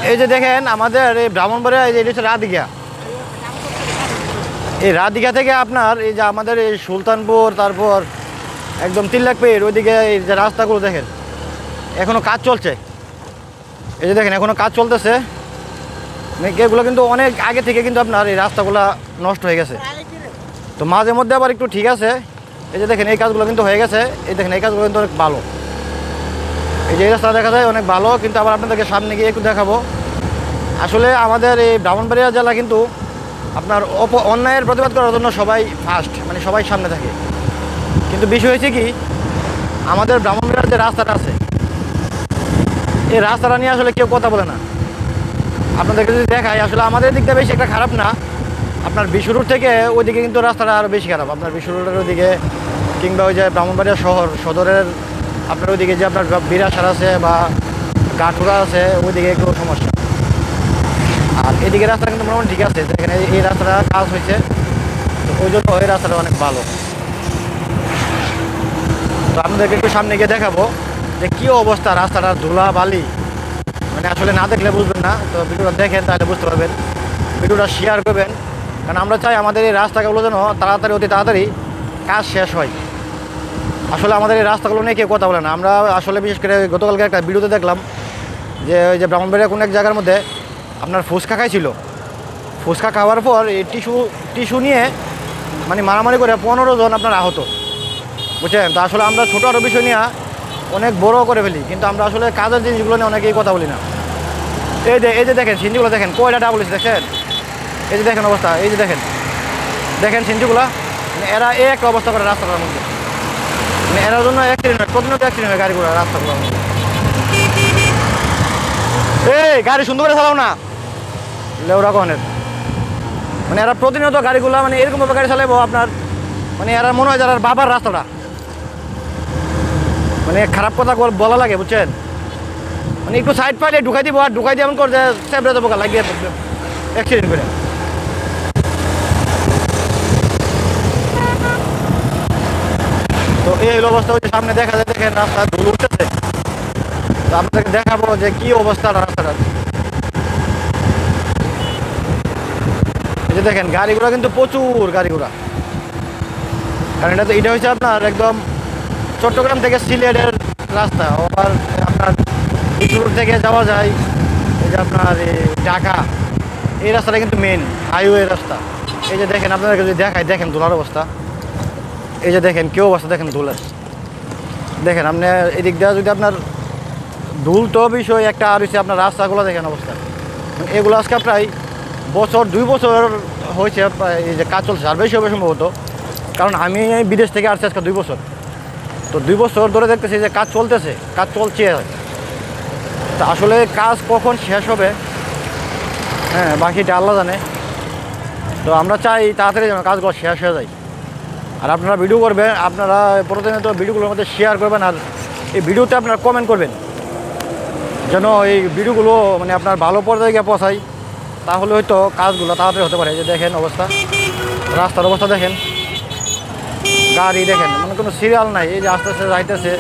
এই যে দেখেন আমাদের এই ব্রাহ্মণবাড়িয়া এই যে এটা হচ্ছে রাতদিঘা। এই রাতদিঘা থেকে আপনার এই যে আমাদের এই সুলতানপুর, তারপর একদম তিল্লাকপীর ওইদিকে এই যে রাস্তাগুলো দেখেন এখনও কাজ চলছে। এই যে দেখেন এখনও কাজ চলতেছে। এগুলো কিন্তু অনেক আগে থেকে কিন্তু আপনার এই রাস্তাগুলো নষ্ট হয়ে গেছে। তো মাঝে মধ্যে আবার একটু ঠিক আছে। এই যে দেখেন এই কাজগুলো কিন্তু হয়ে গেছে। এই দেখেন এই কাজগুলো কিন্তু অনেক ভালো। এই যে এই রাস্তা দেখা যায় অনেক ভালো, কিন্তু আবার আপনাদেরকে সামনে গিয়ে একটু দেখাবো। আসলে আমাদের এই ব্রাহ্মণবাড়িয়া জেলা কিন্তু আপনার অন্যায়ের প্রতিবাদ করার জন্য সবাই ফার্স্ট, মানে সবাই সামনে থাকে। কিন্তু বিষয় হয়েছে কি, আমাদের ব্রাহ্মণবাড়িয়ার যে রাস্তাটা আছে এই রাস্তাটা নিয়ে আসলে কেউ কথা বলে না। আপনাদেরকে যদি দেখায়, আসলে আমাদের দিকটা বেশি একটা খারাপ না। আপনার বিশ্ব রোড থেকে ওইদিকে কিন্তু রাস্তাটা আরও বেশি খারাপ। আপনার বিশ্ব রোডের ওইদিকে কিংবা ওই যে ব্রাহ্মণবাড়িয়া সদরের আপনার ওইদিকে যে আপনার বিরাসার আছে বা গাঠুরা আছে ওইদিকে একটু সমস্যা। আর এদিকে রাস্তা কিন্তু মোটামুটি ঠিক আছে। এখানে এই রাস্তাটা কাজ হয়েছে, তো ওই জন্য ওই রাস্তাটা অনেক ভালো। তো আপনাদেরকে একটু সামনে গিয়ে দেখাবো যে কী অবস্থা রাস্তাটার, ধুলা বালি, মানে আসলে না দেখলে বুঝবেন না। তো ভিডিওটা দেখেন তাহলে বুঝতে পারবেন। ভিডিওটা শেয়ার করবেন, কারণ আমরা চাই আমাদের এই রাস্তাগুলো যেন তাড়াতাড়ি অতি তাড়াতাড়ি কাজ শেষ হয়। আসলে আমাদের এই রাস্তাগুলো নিয়ে কেউ কথা বলে না। আমরা আসলে বিশেষ করে গতকালকে একটা ভিডিওতে দেখলাম যে ওই যে ব্রাহ্মণবাড়িয়া কোনো এক জায়গার মধ্যে আপনার ফুচকা খাইছিল। ফুচকা খাওয়ার পর এই টিস্যু নিয়ে মানে মারামারি করে 15 জন আপনার আহত, বুঝছেন। তো আসলে আমরা ছোটো আরও বিষয় নিয়ে অনেক বড় করে ফেলি, কিন্তু আমরা আসলে কাজের জিনিসগুলো নিয়ে অনেকেই কথা বলি না। এই যে দেখেন সিঞ্জিগুলো দেখেন, কয়টা ডাবল দেখেন। এই যে দেখেন অবস্থা, এই যে দেখেন সিঞ্জিগুলা, মানে এরা এই একটা অবস্থা করে রাস্তাটার মধ্যে। মানে এরার জন্য অ্যাক্সিডেন্ট হয়, প্রতিনিয়ত অ্যাক্সিডেন্ট হয় গাড়িগুলো রাস্তাগুলোর মধ্যে। এই গাড়ি সুন্দর করে চালাও না, লেউরা কনের। মানে এরা প্রতিনিয়ত গাড়িগুলো মানে এরকমভাবে গাড়ি চালাবো আপনার, মানে এরা মনে হয় যারা বাবার রাস্তাটা, মানে খারাপ কথা বলা লাগে, বুঝছেন। মানে একটু সাইড পাইলে ঢুকাই দিব, আর ঢুকাই দিয়ে এমন করে সেবরে দেবো লাগিয়ে অ্যাক্সিডেন্ট করে। তো এই হলো অবস্থা। হচ্ছে সামনে দেখা যায়, দেখেন রাস্তা ধুলো উঠতেছে। তো আপনাদেরকে দেখাবো যে কী অবস্থা রাস্তাটা। এই যে দেখেন গাড়িগুলো কিন্তু প্রচুর গাড়িগুলা, কারণ এটা হচ্ছে আপনার একদম চট্টগ্রাম থেকে সিলেটের রাস্তা। আবার আপনার বিষ্ণুপুর থেকে যাওয়া যায় এই যে আপনার ঢাকা, এই রাস্তাটা কিন্তু মেন হাইওয়ে রাস্তা। এই যে দেখেন আপনাদেরকে যদি দেখায়, দেখেন ধুলার অবস্থা। এই যে দেখেন কেউ অবস্থা দেখেন ধুলার, দেখেন আপনি এদিক দেওয়া যদি আপনার ধুল তো বিষয় একটা, আর হচ্ছে আপনার রাস্তাগুলো দেখেন অবস্থা। মানে এগুলো আজকে প্রায় 2 বছর হয়েছে এই যে কাজ চলছে, আর বেশি হবে সম্ভবত, কারণ আমি বিদেশ থেকে আসছি আজকে 2 বছর। তো 2 বছর ধরে দেখতেছি যে কাজ চলতেছে, কাজ চলছে। তা আসলে কাজ কখন শেষ হবে, হ্যাঁ, বাকিটা আল্লাহ জানে। তো আমরা চাই তাড়াতাড়ি যেন কাজগুলো শেষ হয়ে যায়। আর আপনারা ভিডিও করবেন, আপনারা প্রতিনিয়ত ভিডিওগুলোর মধ্যে শেয়ার করবেন, আর এই ভিডিওতে আপনারা কমেন্ট করবেন যেন এই ভিডিওগুলো মানে আপনার ভালো পর্যায়ে গিয়ে পৌঁছায়, তাহলে হয়তো কাজগুলো তাড়াতাড়ি হতে পারে। যে দেখেন অবস্থা, রাস্তার অবস্থা দেখেন, গাড়ি দেখেন মানে কোনো সিরিয়াল নাই। এই যে আস্তে আস্তে যাইতেছে,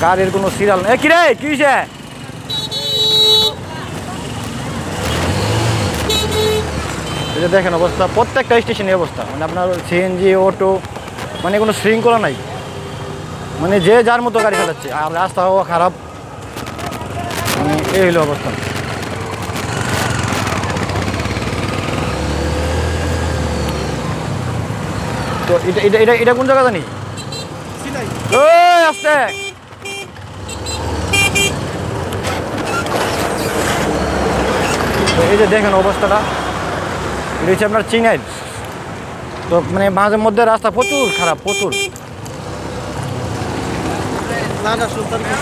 গাড়ির কোনো সিরিয়াল নেই। কিরে কি হয়েছে? এই যে দেখেন অবস্থা, প্রত্যেকটা স্টেশনের অবস্থা, মানে আপনার সিএনজি অটো মানে কোনো শৃঙ্খলা নাই, মানে যে যার মতো গাড়ি চালাচ্ছে, আর রাস্তাও খারাপ। মানে এই হলো অবস্থা। তো এটা কোন জায়গা জানি? ওই আসতে এই যে দেখেন অবস্থাটা, এটা হচ্ছে আপনার চিনাই। তো মানে মাঝে মধ্যে রাস্তা প্রচুর খারাপ, প্রচুর।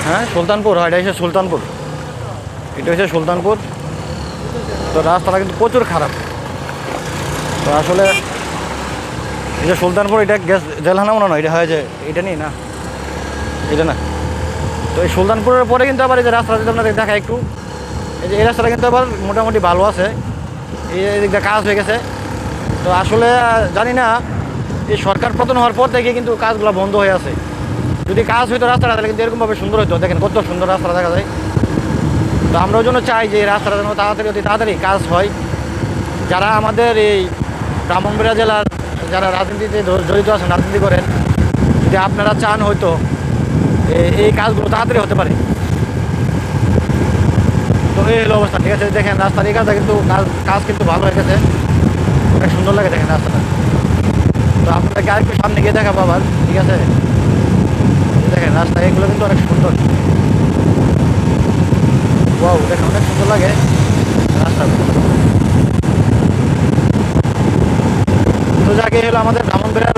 হ্যাঁ সুলতানপুর, হয় এটা হচ্ছে সুলতানপুর, এটা হচ্ছে সুলতানপুর। তো রাস্তাটা কিন্তু প্রচুর খারাপ। তো আসলে এই যে সুলতানপুর, এটা গ্যাস জেলখানা মনে নয়, এটা হয় যে এটা নিয়ে না, এটা না। তো এই সুলতানপুরের পরে কিন্তু আবার এই যে রাস্তা যদি আপনাদের দেখা একটু, এই যে এই রাস্তাটা কিন্তু আবার মোটামুটি ভালো আছে, এই দিকটা কাজ হয়ে গেছে। তো আসলে জানি না, এই সরকার পতন হওয়ার পর থেকে কিন্তু কাজগুলো বন্ধ হয়ে আছে। যদি কাজ হইতো রাস্তাটা, তাহলে কিন্তু এরকমভাবে সুন্দর হতো। দেখেন কত সুন্দর রাস্তাটা দেখা যায়। তো আমরা ওই জন্য চাই যে এই রাস্তাটা যেন তাড়াতাড়ি অতি তাড়াতাড়ি কাজ হয়। যারা আমাদের এই ব্রাহ্মণবাড়িয়া জেলার যারা রাজনীতিতে জড়িত আছেন, রাজনীতি করেন, যদি আপনারা চান হয়তো এই কাজগুলো তাড়াতাড়ি হতে পারে। তো এই হলো অবস্থা, ঠিক আছে। দেখেন রাস্তার এই কাজটা কিন্তু কাজ কিন্তু ভালো হয়ে গেছে, অনেক সুন্দর লাগে দেখেন রাস্তাটা। তো আপনাদেরকে আরেকটু সামনে গিয়ে দেখাবো আবার, ঠিক আছে। দেখেন রাস্তা এগুলো কিন্তু অনেক সুন্দর, ওয়াও দেখেন অনেক সুন্দর লাগে রাস্তাগুলো। তো যাকে হলো আমাদের ব্রাহ্মণবাড়িয়া